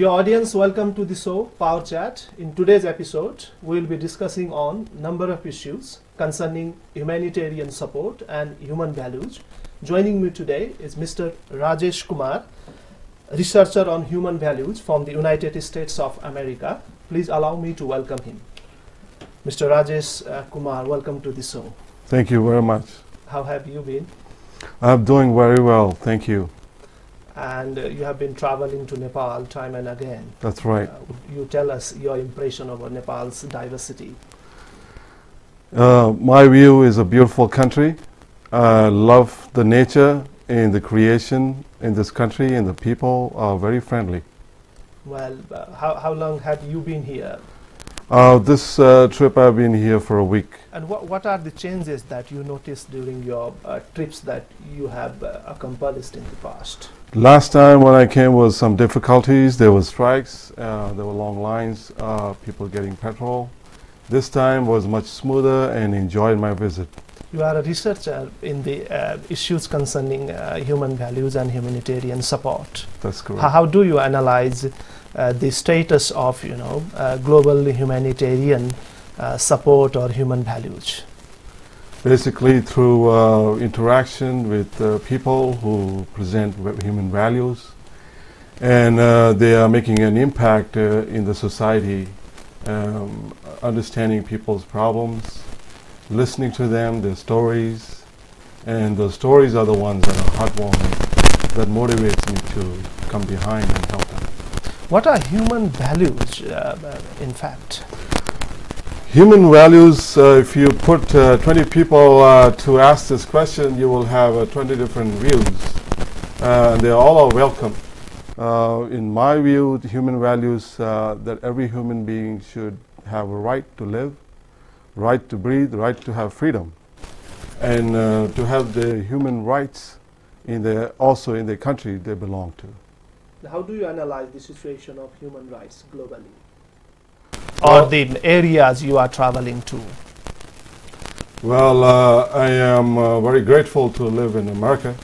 Dear audience, welcome to the show Power Chat. In today's episode, we will be discussing on number of issues concerning humanitarian support and human values. Joining me today is Mr. Rajesh Kumar, researcher on human values from the United States of America. Please allow me to welcome him. Mr. Rajesh Kumar, welcome to the show. Thank you very much. How have you been? I'm doing very well, thank you. And you have been traveling to Nepal time and again. That's right. You tell us your impression of Nepal's diversity. My view is a beautiful country. I love the nature and the creation in this country, and the people are very friendly. Well, how long have you been here? This trip I've been here for a week. And what are the changes that you noticed during your trips that you have accomplished in the past? Last time when I came was some difficulties. There were strikes, there were long lines, people getting petrol. This time was much smoother and enjoyed my visit. You are a researcher in the issues concerning human values and humanitarian support. That's correct. How do you analyze the status of global humanitarian support or human values? Basically through interaction with people who present human values, and they are making an impact in the society, understanding people's problems, listening to them, their stories, and those stories are the ones that are heartwarming, that motivates me to come behind and help them. What are human values, in fact? Human values, if you put 20 people to ask this question, you will have 20 different views. They all are welcome. In my view, the human values that every human being should have a right to live, right to breathe, right to have freedom, and to have the human rights also in the country they belong to. How do you analyze the situation of human rights globally? Or the areas you are traveling to? Well, I am very grateful to live in America,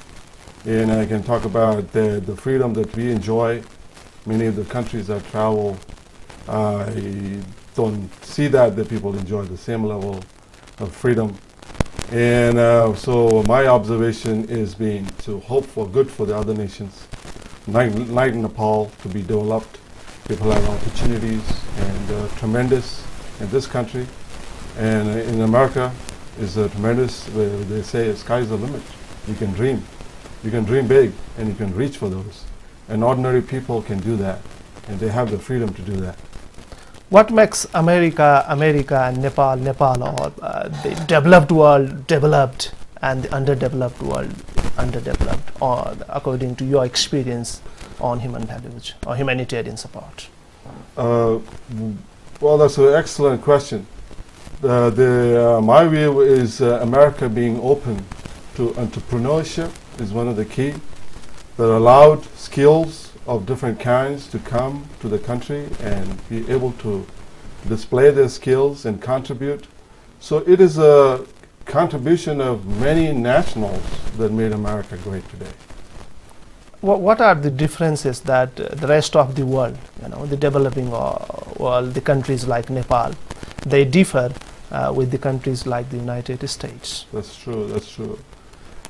and I can talk about the freedom that we enjoy. Many of the countries I travel, I don't see that the people enjoy the same level of freedom. And so my observation is being to hope for good for the other nations, like Nepal, to be developed. People have opportunities and tremendous in this country, and in America is tremendous. Where they say sky's the limit. You can dream big, and you can reach for those. And ordinary people can do that, and they have the freedom to do that. What makes America, and Nepal, or the developed world developed and the underdeveloped world underdeveloped, or according to your experience on human values or humanitarian support? Well, that's an excellent question. My view is America being open to entrepreneurship is one of the key that allowed skills of different kinds to come to the country and be able to display their skills and contribute. So it is a contribution of many nationals that made America great today. What are the differences that the rest of the world, the developing world, the countries like Nepal, they differ with the countries like the United States? That's true, that's true.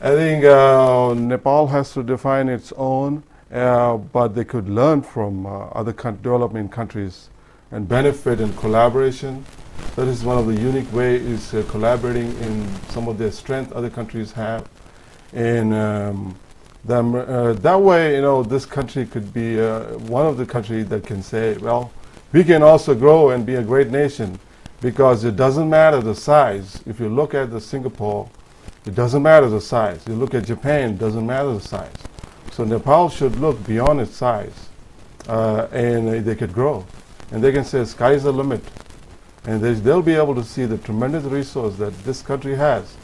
I think Nepal has to define its own, but they could learn from other developing countries and benefit in collaboration. That is one of the unique ways, is collaborating in some of their strength other countries have. And that way, this country could be one of the countries that can say, well, we can also grow and be a great nation, because it doesn't matter the size. If you look at Singapore, it doesn't matter the size. You look at Japan, it doesn't matter the size. So Nepal should look beyond its size, and they could grow. And they can say, sky's the limit. And they'll be able to see the tremendous resource that this country has.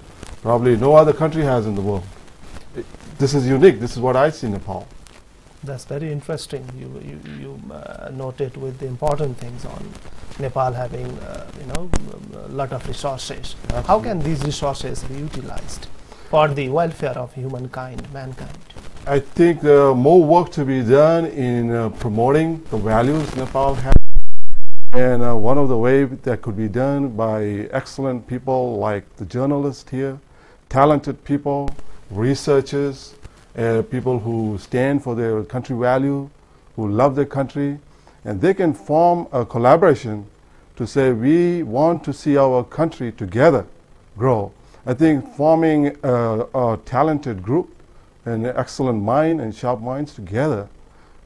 Probably no other country has in the world. This is unique. This is what I see in Nepal. That's very interesting. You noted with the important things on Nepal having a lot of resources. Absolutely. How can these resources be utilized for the welfare of mankind? I think more work to be done in promoting the values Nepal has. And one of the ways that could be done by excellent people like the journalist here, talented people, researchers, people who stand for their country value, who love their country, and they can form a collaboration to say we want to see our country together grow. I think forming a talented group, an excellent mind and sharp minds together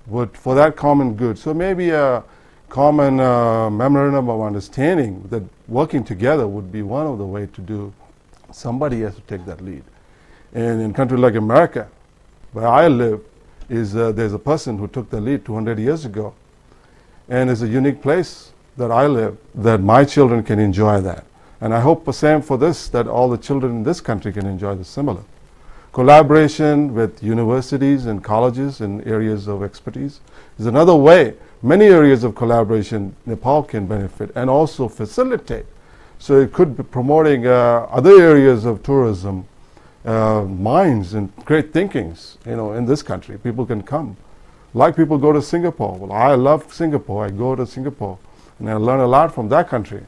would, for that common good. So maybe a common memorandum of understanding that working together would be one of the ways to do. Somebody has to take that lead. And in a country like America, where I live, there's a person who took the lead 200 years ago. And it's a unique place that I live, that my children can enjoy that. And I hope the same for this, that all the children in this country can enjoy the similar. Collaboration with universities and colleges in areas of expertise is another way. Many areas of collaboration Nepal can benefit and also facilitate. So it could be promoting other areas of tourism, minds and great thinkings, in this country. People can come. Like people go to Singapore. Well, I love Singapore. I go to Singapore and I learn a lot from that country.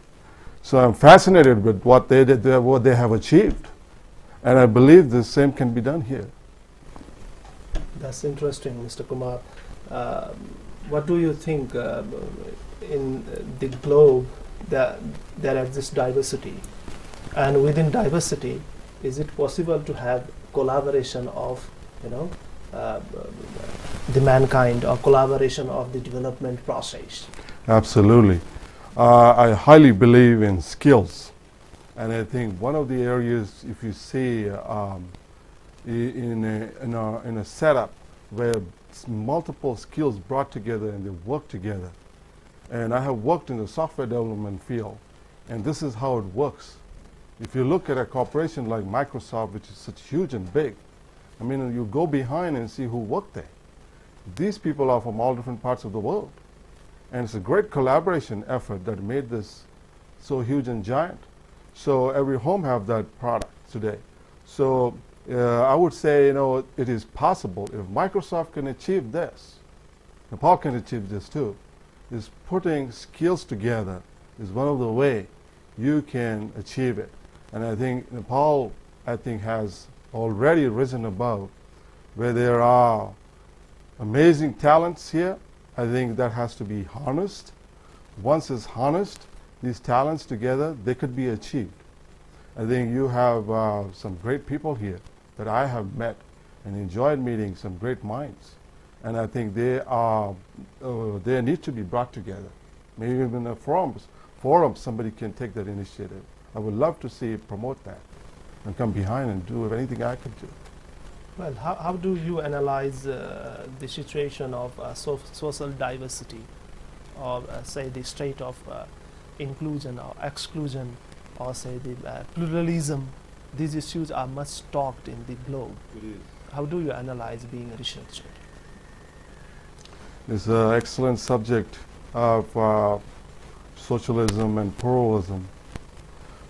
So I'm fascinated with what they did, what they have achieved. And I believe the same can be done here. That's interesting, Mr. Kumar. What do you think in the globe that there exists diversity? And within diversity, is it possible to have collaboration of, the mankind, or collaboration of the development process? Absolutely. I highly believe in skills. And I think one of the areas, if you see in a setup where multiple skills brought together and they work together. And I have worked in the software development field, and this is how it works. If you look at a corporation like Microsoft, which is such huge and big, I mean, you go behind and see who worked there. These people are from all different parts of the world. And it's a great collaboration effort that made this so huge and giant. So every home have that product today. So I would say, it is possible. If Microsoft can achieve this, Nepal can achieve this too. Is putting skills together is one of the way you can achieve it. And I think Nepal, has already risen above where there are amazing talents here. I think that has to be harnessed. Once it's harnessed, these talents together, they could be achieved. I think you have some great people here that I have met and enjoyed meeting, some great minds. And I think they need to be brought together. Maybe even in a forum, somebody can take that initiative. I would love to see it promote that and come behind and do anything I could do. Well, how do you analyze the situation of social diversity, or say the state of inclusion or exclusion, or say the pluralism? These issues are much talked in the globe. It is. How do you analyze being a researcher? It's an excellent subject of socialism and pluralism.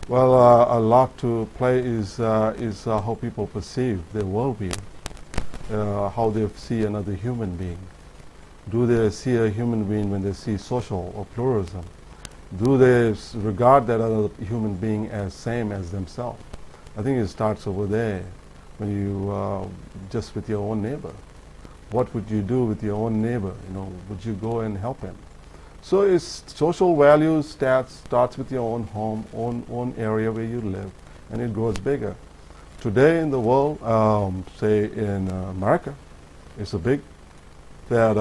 Well, a lot to play is how people perceive their worldview, how they see another human being. Do they see a human being when they see social or pluralism? Do they regard that other human being as same as themselves? I think it starts over there, when you just with your own neighbor. What would you do with your own neighbor? Would you go and help him? So it's social values starts with your own home, own area where you live, and it grows bigger. Today in the world, say in America, it's a big that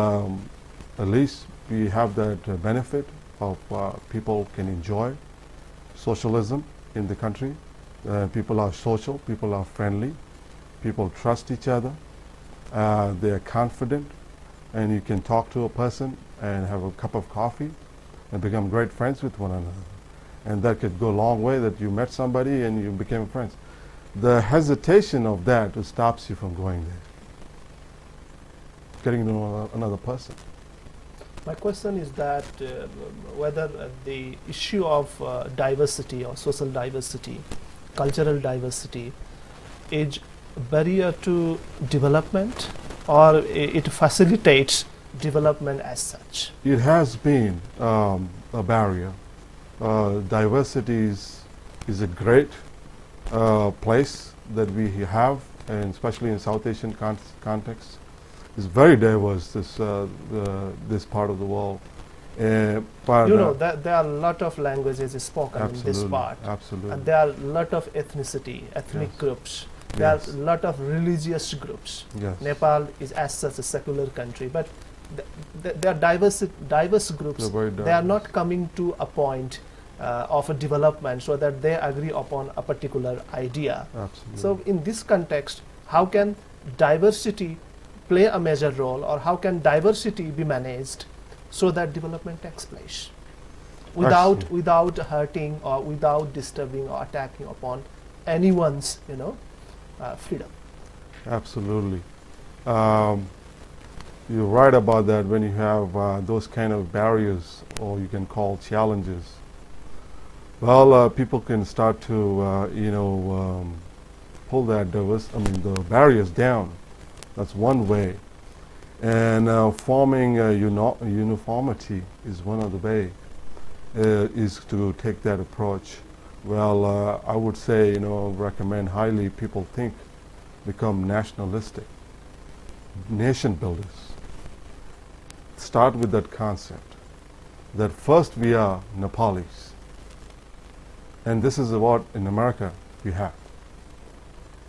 at least we have that benefit of people can enjoy socialism in the country. People are social, people are friendly, people trust each other, they are confident, and you can talk to a person and have a cup of coffee and become great friends with one another. And that could go a long way, that you met somebody and you became friends. The hesitation of that stops you from going there, getting to know another person. My question is that whether the issue of diversity or social diversity, cultural diversity, is a barrier to development, or it facilitates development as such? It has been a barrier. Diversity is a great place that we have, and especially in South Asian context. It's very diverse, this part of the world. But you know that there are a lot of languages spoken in this part. Absolutely. And there are a lot of ethnicity, ethnic groups. There are a lot of religious groups. Yes. Nepal is as such a secular country, but there are diverse groups. They are not coming to a point of a development so that they agree upon a particular idea. Absolutely. So in this context, how can diversity play a major role, or how can diversity be managed so that development takes place without hurting or without disturbing or attacking upon anyone's freedom? Absolutely. You're right about that. When you have those kind of barriers, or you can call challenges, well, people can start to pull that the barriers down. That's one way. And forming uniformity is one of the way, is to take that approach. Well, I would say, recommend highly people become nationalistic, nation builders. Start with that concept, that first we are Nepalis. And this is what in America we have.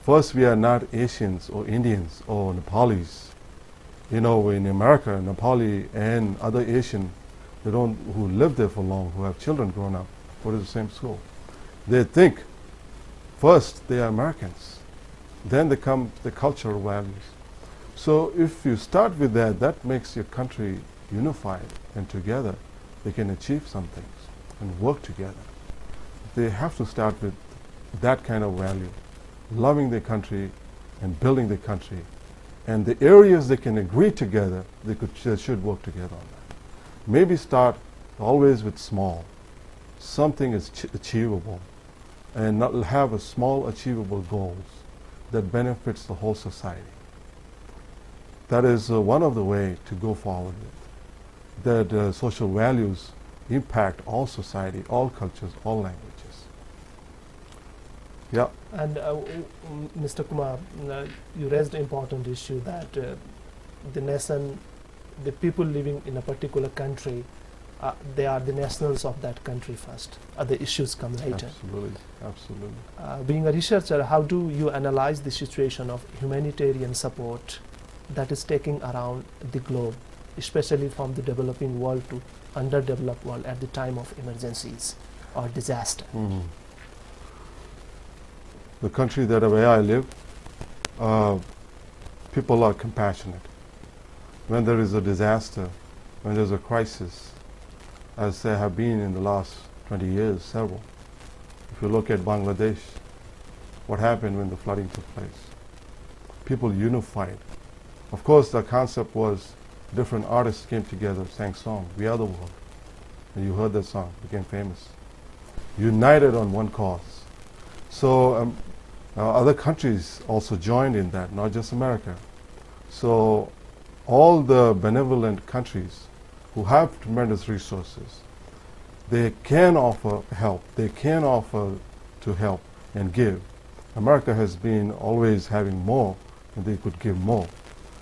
First, we are not Asians or Indians or Nepalis. In America, Nepali and other Asian, who live there for long, who have children grown up, go to the same school. They think first they are Americans, then they come the cultural values. So if you start with that, that makes your country unified and together. They can achieve some things and work together. They have to start with that kind of value, loving their country and building the country. And the areas they can agree together, they should work together on that. Maybe start always with small. Something is achievable, and not have a small achievable goals that benefits the whole society. That is one of the ways to go forward with. That social values impact all society, all cultures, all languages. Yeah. And Mr. Kumar, you raised an important issue that the nation, the people living in a particular country, they are the nationals of that country first. Other issues come later. Absolutely, absolutely. Being a researcher, how do you analyze the situation of humanitarian support that is taking around the globe, especially from the developing world to underdeveloped world at the time of emergencies or disaster? Mm-hmm. The country where I live, people are compassionate. When there is a disaster, when there's a crisis, as there have been in the last 20 years, several. If you look at Bangladesh, what happened when the flooding took place? People unified. Of course, the concept was different artists came together, sang song, We Are the World. And you heard that song, became famous. United on one cause. So other countries also joined in that, not just America. So all the benevolent countries who have tremendous resources, they can offer help. They can offer to help and give. America has been always having more, and they could give more.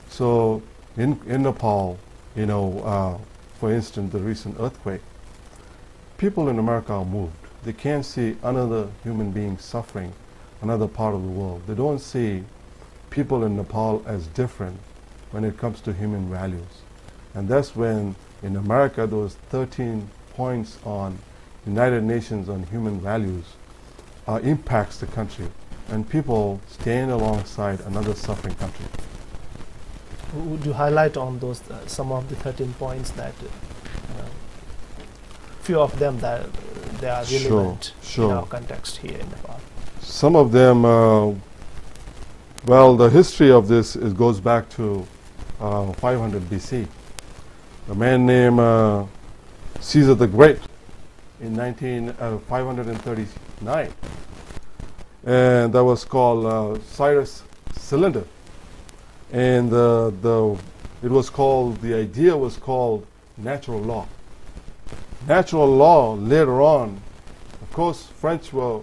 So in Nepal, for instance, the recent earthquake, people in America are moved. They can't see another human being suffering another part of the world. They don't see people in Nepal as different when it comes to human values. And that's when in America those 13 points on United Nations on human values impacts the country, and people stand alongside another suffering country. Would you highlight on those some of the 13 points that few of them that they are relevant in our context here in Nepal? Some of them, well, the history of this goes back to 500 BC. A man named Caesar the Great in 539, and that was called Cyrus Cylinder. and the idea was called natural law. Natural law later on, of course, French were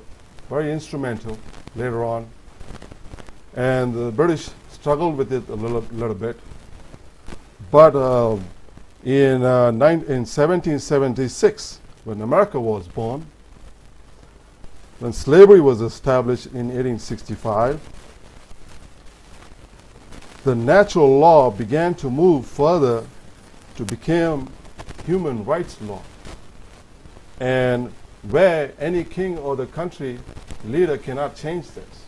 very instrumental later on, and the British struggled with it a little bit. But in 1776, when America was born, when slavery was established in 1865, the natural law began to move further to become human rights law, and where any king or the country leader cannot change this.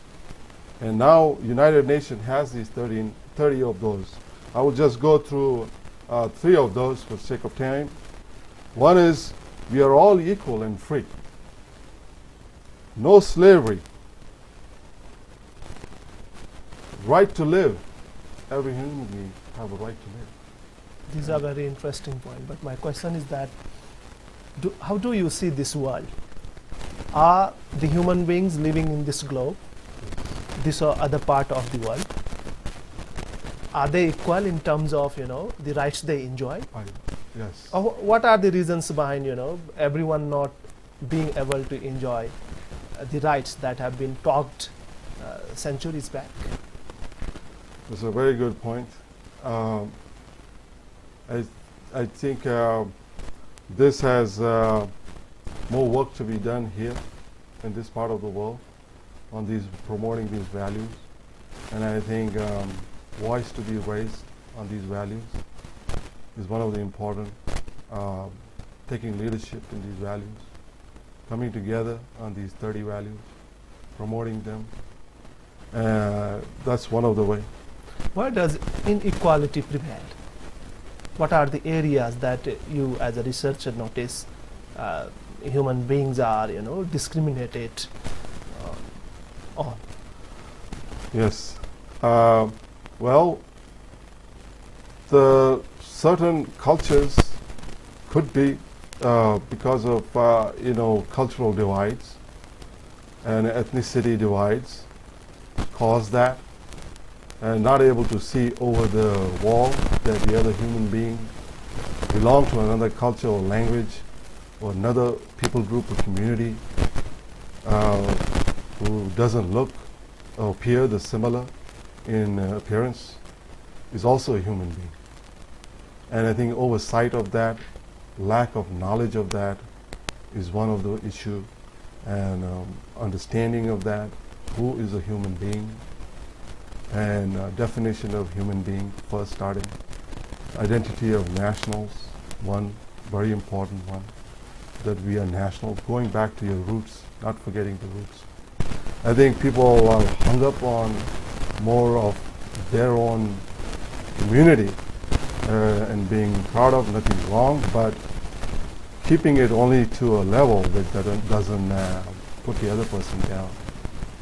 And now United Nations has these 30 of those. I will just go through 3 of those for the sake of time. One is, we are all equal and free. No slavery. Right to live. Every human being have a right to live. These are very interesting points. But my question is that, how do you see this world? Are the human beings living in this globe, this or other part of the world, are they equal in terms of, the rights they enjoy? Yes. Or what are the reasons behind, everyone not being able to enjoy the rights that have been talked centuries back? That's a very good point. I think this has more work to be done here in this part of the world on promoting these values, and I think voice to be raised on these values is one of the important, taking leadership in these values, coming together on these 30 values, promoting them. That's one of the ways. Why does inequality prevail? What are the areas that you as a researcher notice human beings are, discriminated on? Yes. Well, the certain cultures could be because of cultural divides and ethnicity divides cause that, and not able to see over the wall that the other human being belong to another culture or language or another people group or community who doesn't look or appear the similar in appearance is also a human being. And I think oversight of that, lack of knowledge of that is one of the issues, and understanding of that, who is a human being, and definition of human being first starting. Identity of nationals, one very important one, that we are national, going back to your roots, not forgetting the roots. I think people are hung up on more of their own community and being proud of, nothing wrong, but keeping it only to a level that doesn't put the other person down,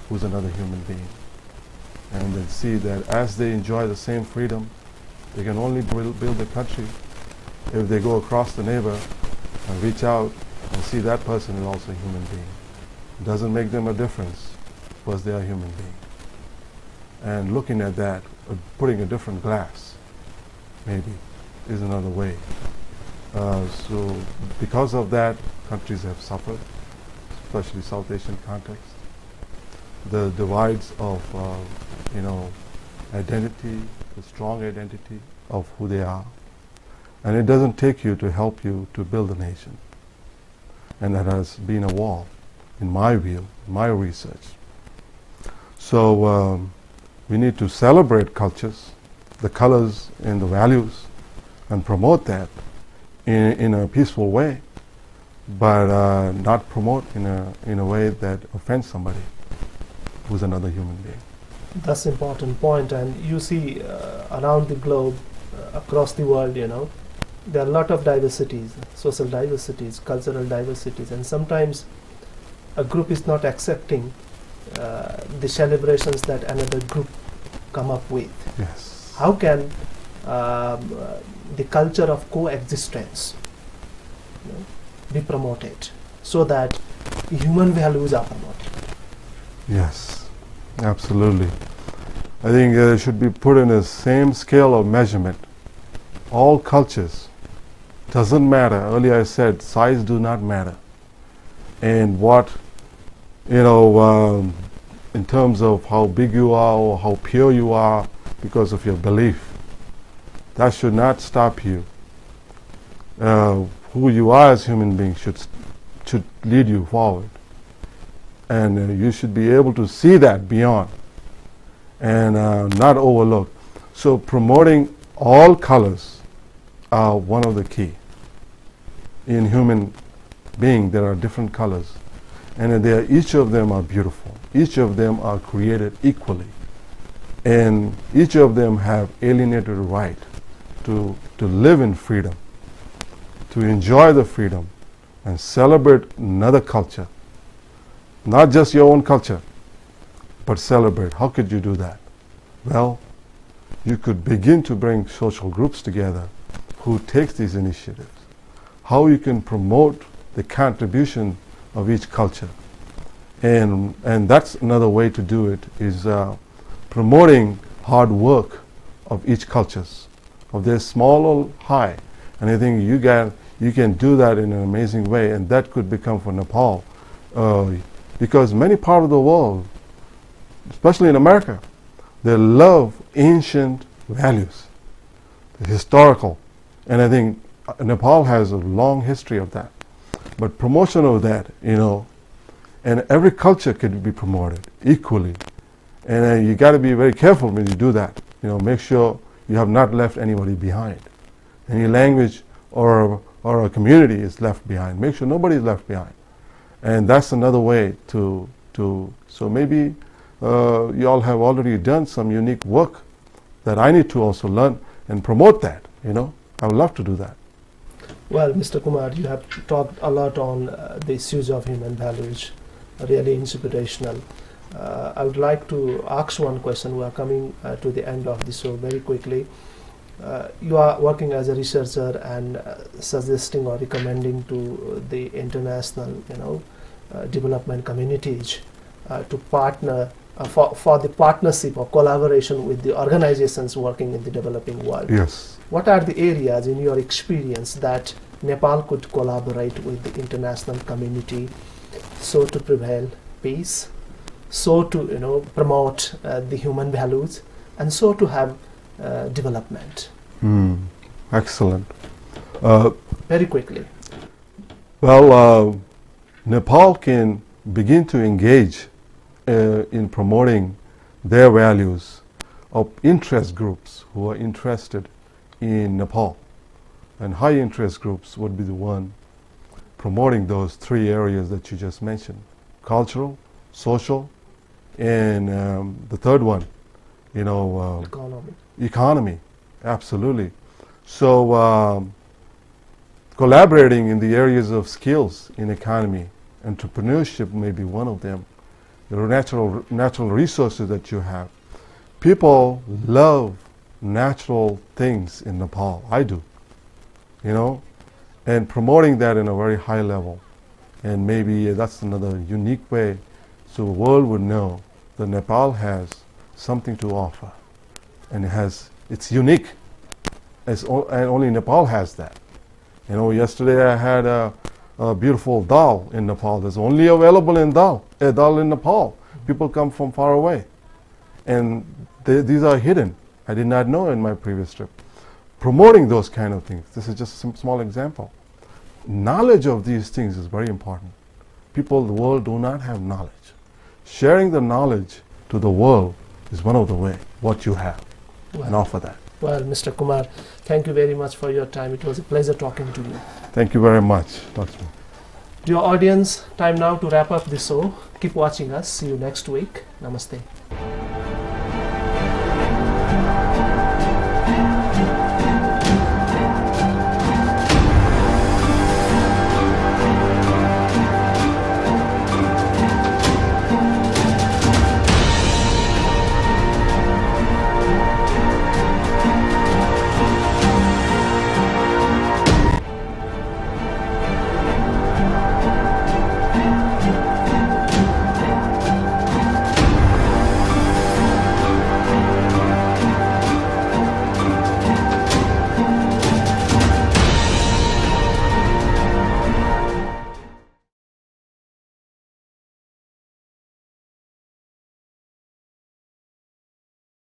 who's another human being. And then see that as they enjoy the same freedom, they can only build the country if they go across the neighbor and reach out and see that person is also a human being. It doesn't make them a difference because they are a human being. And looking at that, putting a different glass, maybe, is another way. So because of that, countries have suffered, especially South Asian context. The divides of identity, the strong identity of who they are. And it doesn't take you to help you to build a nation. And that has been a wall, in my view, my research. So we need to celebrate cultures, the colors and the values, and promote that in a peaceful way, but not promote in a way that offends somebody who's another human being. That's an important point, and you see around the globe, across the world, there are a lot of diversities, social diversities, cultural diversities, and sometimes a group is not accepting the celebrations that another group come up with. Yes. How can the culture of coexistence be promoted so that human values are promoted? Yes, absolutely. I think it should be put in the same scale of measurement. All cultures, doesn't matter. Earlier I said size do not matter. And what, in terms of how big you are or how pure you are because of your belief, that should not stop you. Who you are as human beings should lead you forward. And you should be able to see that beyond and not overlook. So promoting all colors are one of the key. In human being, there are different colors, and each of them are beautiful. Each of them are created equally, and each of them have alienated right to live in freedom, to enjoy the freedom, and celebrate another culture. Not just your own culture, but celebrate. How could you do that? Well, you could begin to bring social groups together who takes these initiatives. How you can promote the contribution of each culture. And that's another way to do it, is promoting hard work of each cultures, of their small or high. And I think you can do that in an amazing way, and that could become for Nepal. Because many parts of the world, especially in America, they love ancient values, historical. And I think Nepal has a long history of that. But promotion of that, and every culture could be promoted equally. And you got to be very careful when you do that. Make sure you have not left anybody behind. Any language or a community is left behind. Make sure nobody is left behind. And that's another way to so maybe you all have already done some unique work that I need to also learn and promote that, I would love to do that. Well, Mr. Kumar, you have talked a lot on the issues of human values, really inspirational. I would like to ask one question. We are coming to the end of the show very quickly. You are working as a researcher and suggesting or recommending to the international, development communities to partner for the partnership or collaboration with the organizations working in the developing world. Yes. What are the areas in your experience that Nepal could collaborate with the international community so to prevail peace, so to promote the human values, and so to have development? Excellent. Very quickly. Well, Nepal can begin to engage in promoting their values of interest groups who are interested in Nepal. And high interest groups would be the one promoting those three areas that you just mentioned: cultural, social, and the third one, economy. Absolutely. So collaborating in the areas of skills in economy, entrepreneurship may be one of them. The natural resources that you have. People love natural things in Nepal. I do. And promoting that in a very high level. And maybe that's another unique way so the world would know that Nepal has something to offer. And it's unique. And only Nepal has that. Yesterday I had a beautiful dal in Nepal. That's only available in dal in Nepal. People come from far away. And these are hidden. I did not know in my previous trip. Promoting those kind of things. This is just some small example. Knowledge of these things is very important. People in the world do not have knowledge. Sharing the knowledge to the world is one of the ways, what you have, and offer that. Well, Mr. Kumar, thank you very much for your time. It was a pleasure talking to you. Thank you very much, Laxman. Dear audience, time now to wrap up the show. Keep watching us. See you next week. Namaste.